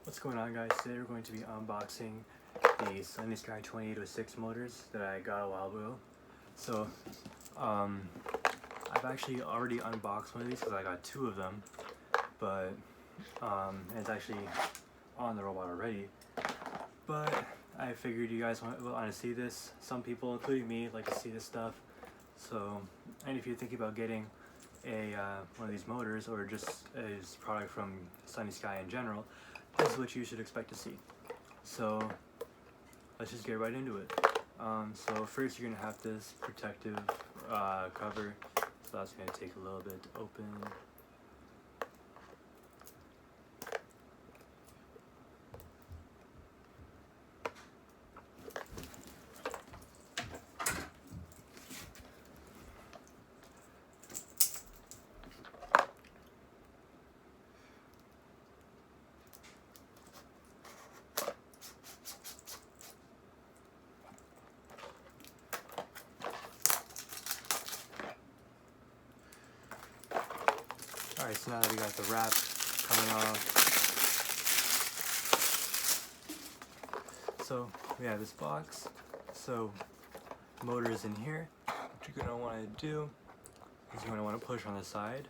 What's going on, guys? Today we're going to be unboxing the SunnySky 2806 motors that I got a while ago. So I've actually already unboxed one of these because I got two of them, but it's actually on the robot already. But I figured you guys want to see this. Some people, including me, like to see this stuff. So, and if you're thinking about getting a one of these motors or just a product from SunnySky in general, this is what you should expect to see. So let's just get right into it. So first you're gonna have this protective cover. So that's gonna take a little bit to open. Alright, so now that we got the wrap coming off, so we have this box. So motor is in here. What you're going to want to do is you're going to want to push on the side.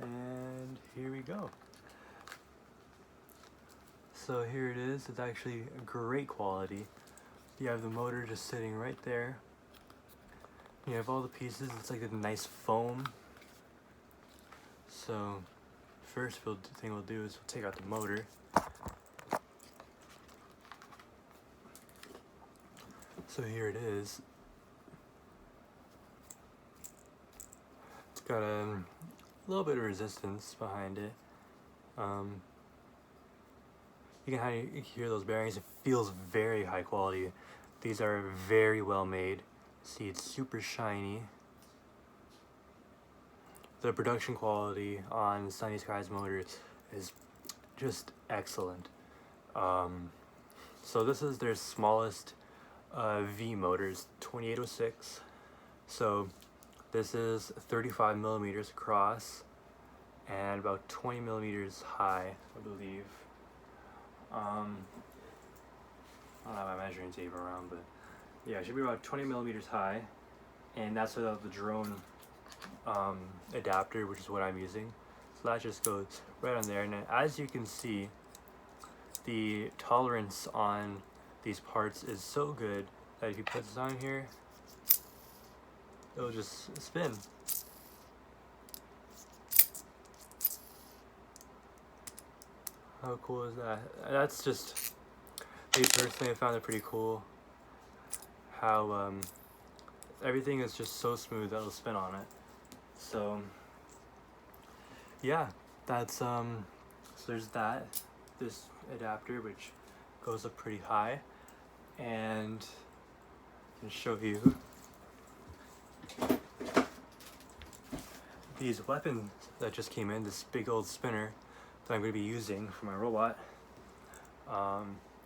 And here we go. So here it is. It's actually great quality. You have the motor just sitting right there. You have all the pieces. It's like a nice foam. So first thing we'll do is we'll take out the motor. So here it is. It's got a little bit of resistance behind it. You can hear those bearings. It feels very high quality. These are very well made. See, it's super shiny. The production quality on SunnySky's motor is just excellent. So this is their smallest V motors, 2806. So this is 35 millimeters across and about 20 millimeters high, I believe. I don't have my measuring tape around, but yeah, it should be about 20 millimeters high, and that's without the drone adapter, which is what I'm using. So that just goes right on there, and as you can see, the tolerance on these parts is so good that if you put this on here, it'll just spin. How cool is that? That's just, me personally, I found it pretty cool how everything is just so smooth that it'll spin on it. So yeah, that's so there's that, this adapter which goes up pretty high, and I can show you these weapons that just came in, this big old spinner that I'm going to be using for my robot.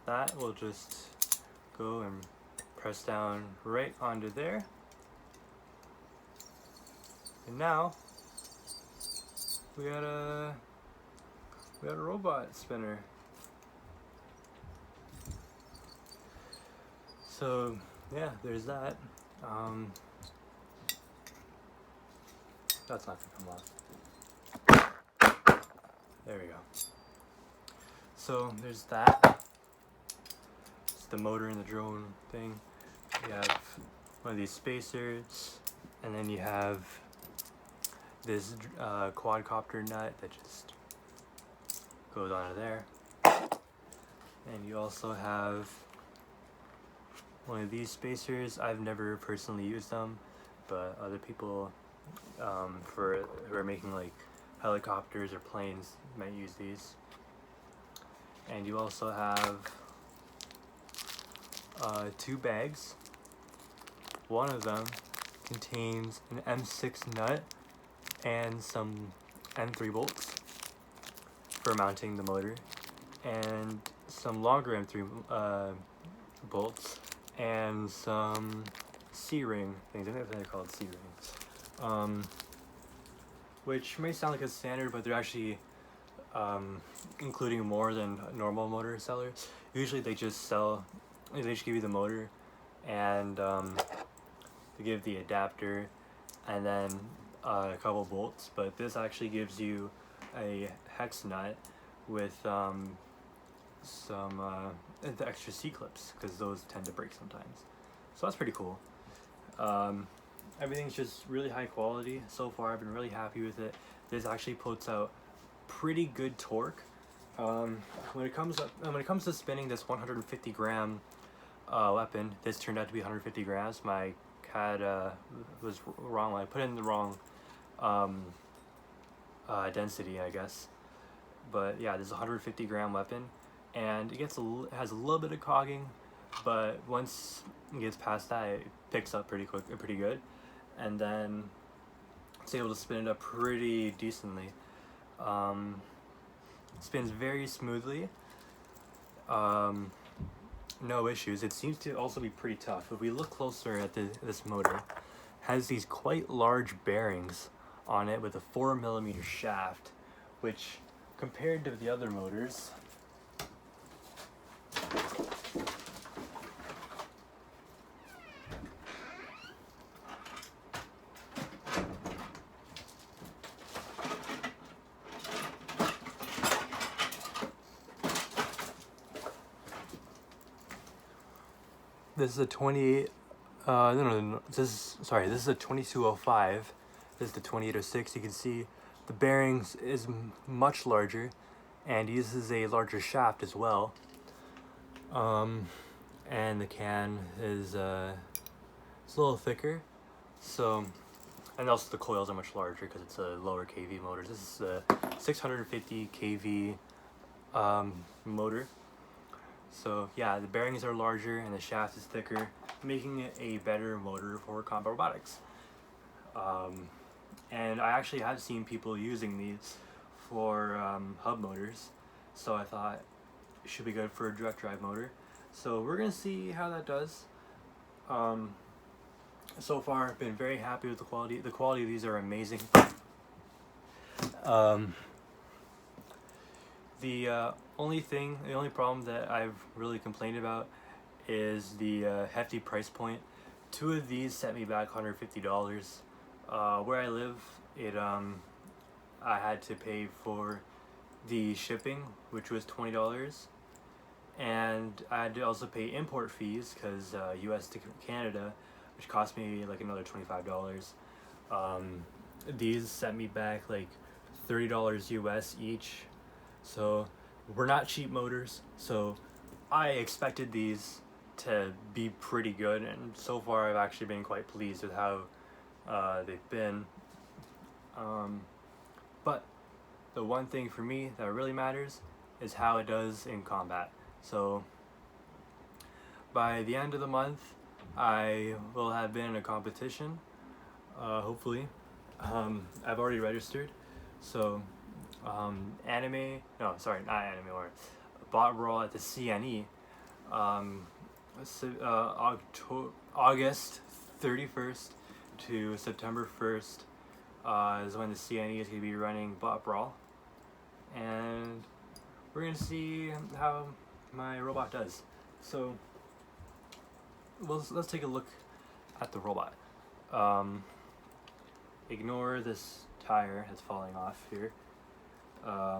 That will just go and press down right onto there. And now we got a robot spinner. So yeah, there's that. That's not gonna come off. There we go. So there's that. It's the motor and the drone thing. You have one of these spacers, and then you have this quadcopter nut that just goes onto there. And you also have one of these spacers. I've never personally used them, but other people who are making like helicopters or planes might use these. And you also have two bags. One of them contains an M6 nut and some N3 bolts for mounting the motor. and some longer M3 bolts, and some C-ring things. I think they're called C-rings, which may sound like a standard, but they're actually including more than normal motor sellers. Usually they just give you the motor, and they give the adapter, and then a couple bolts. But this actually gives you a hex nut with some the extra C-clips, because those tend to break sometimes. So that's pretty cool. Everything's just really high quality so far. I've been really happy with it. This actually puts out pretty good torque. When it comes to spinning this 150 gram weapon, this turned out to be 150 grams. My CAD was wrong. I put in the wrong density, I guess. But yeah, this is a 150 gram weapon, and it has a little bit of cogging, but once it gets past that, it picks up pretty good, and then it's able to spin it up pretty decently. Spins very smoothly. No issues. It seems to also be pretty tough. If we look closer at this motor, it has these quite large bearings on it with a 4mm shaft, which compared to the other motors, this is a 28. No. This is a 2205. This is the 2806. You can see the bearings is much larger, and uses a larger shaft as well. And the can is it's a little thicker. So, and also the coils are much larger because it's a lower kV motor. This is a 650 kV motor. So yeah, the bearings are larger and the shaft is thicker, making it a better motor for combat robotics. And I actually have seen people using these for hub motors, so I thought it should be good for a direct drive motor. So we're gonna see how that does. So far, I've been very happy with the quality. The quality of these are amazing. The only problem that I've really complained about is the hefty price point. Two of these set me back $150. Where I live, I had to pay for the shipping, which was $20, and I had to also pay import fees because US to Canada, which cost me like another $25. These set me back like $30 US each. So we're not cheap motors, so I expected these to be pretty good, and so far I've actually been quite pleased with how they've been. But the one thing for me that really matters is how it does in combat. So by the end of the month, I will have been in a competition, hopefully. I've already registered, so Bot Brawl at the CNE, August 31st to September 1st is when the CNE is going to be running Bot Brawl, and we're going to see how my robot does. So let's take a look at the robot. Ignore this tire that's falling off here. I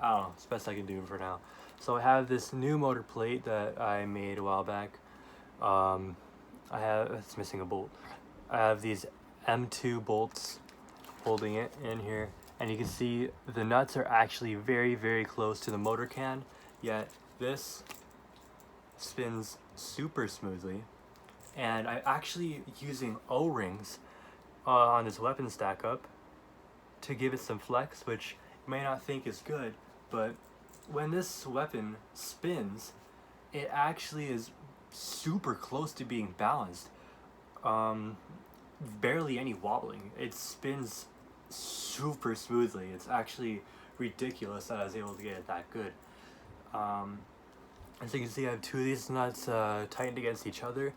don't know, it's the best I can do for now. So I have this new motor plate that I made a while back. It's missing a bolt. I have these M2 bolts holding it in here, and you can see the nuts are actually very, very close to the motor can, yet this spins super smoothly. And I'm actually using O-rings on this weapon stack up to give it some flex, which you may not think is good, but when this weapon spins, it actually is super close to being balanced. Barely any wobbling. It spins super smoothly. It's actually ridiculous that I was able to get it that good. As you can see, I have two of these nuts tightened against each other.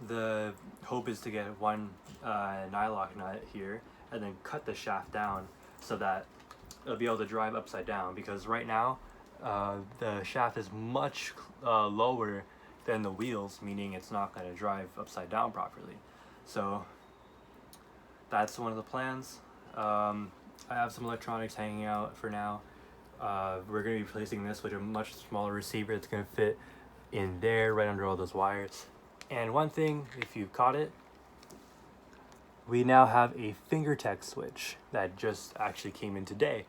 The hope is to get one nylock nut here and then cut the shaft down so that it'll be able to drive upside down, because right now the shaft is much lower than the wheels, meaning it's not going to drive upside down properly. So that's one of the plans. I have some electronics hanging out for now. We're going to be replacing this with a much smaller receiver that's going to fit in there right under all those wires. And one thing, if you caught it, we now have a finger tech switch that just actually came in today.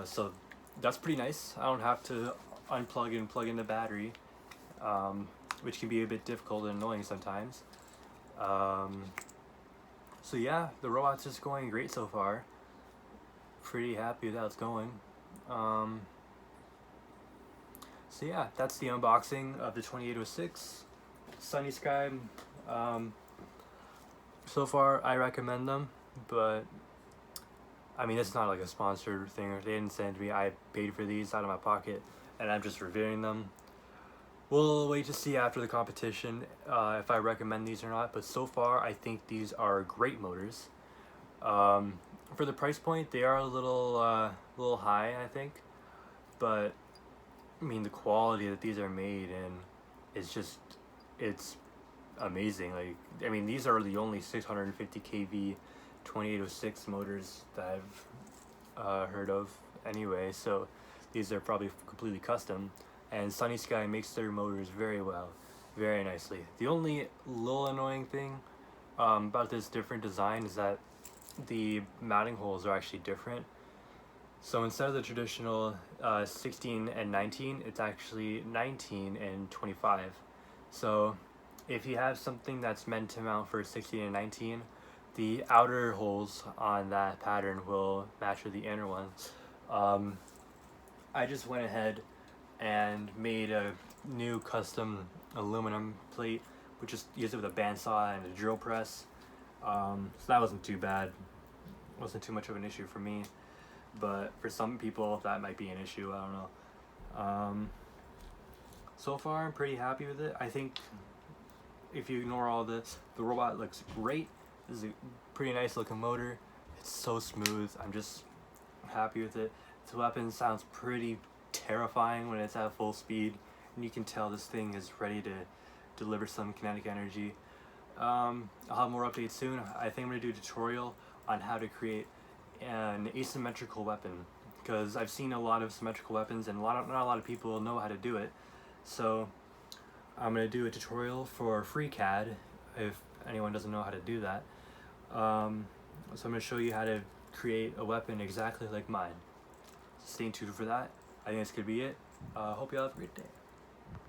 So that's pretty nice. I don't have to unplug and plug in the battery, which can be a bit difficult and annoying sometimes. So yeah, the robot's just going great so far. Pretty happy with how it's going. So yeah, that's the unboxing of the 2806 SunnySky. So far I recommend them, but I mean, it's not like a sponsored thing, or they didn't send me. I paid for these out of my pocket and I'm just reviewing them. We'll wait to see after the competition if I recommend these or not, but so far I think these are great motors. For the price point, they are a little high, I think, but I mean, the quality that these are made in is just, it's amazing. Like, I mean, these are the only 650 kV 2806 motors that I've heard of anyway, so these are probably completely custom, and SunnySky makes their motors very well, very nicely. The only little annoying thing about this different design is that the mounting holes are actually different. So instead of the traditional 16 and 19, it's actually 19 and 25. So if you have something that's meant to mount for 16 and 19, the outer holes on that pattern will match with the inner ones. I just went ahead and made a new custom aluminum plate, which just used it with a bandsaw and a drill press. So that wasn't too bad. Wasn't too much of an issue for me, but for some people that might be an issue. I don't know. So far I'm pretty happy with it. I think if you ignore all this, the robot looks great. This is a pretty nice looking motor. It's so smooth. I'm just happy with it. This weapon sounds pretty terrifying when it's at full speed, and you can tell this thing is ready to deliver some kinetic energy. I'll have more updates soon. I think I'm going to do a tutorial on how to create an asymmetrical weapon, because I've seen a lot of symmetrical weapons and not a lot of people know how to do it. So I'm going to do a tutorial for FreeCAD if anyone doesn't know how to do that. So I'm going to show you how to create a weapon exactly like mine. Stay tuned for that. I think this could be it. Hope you all have a great day.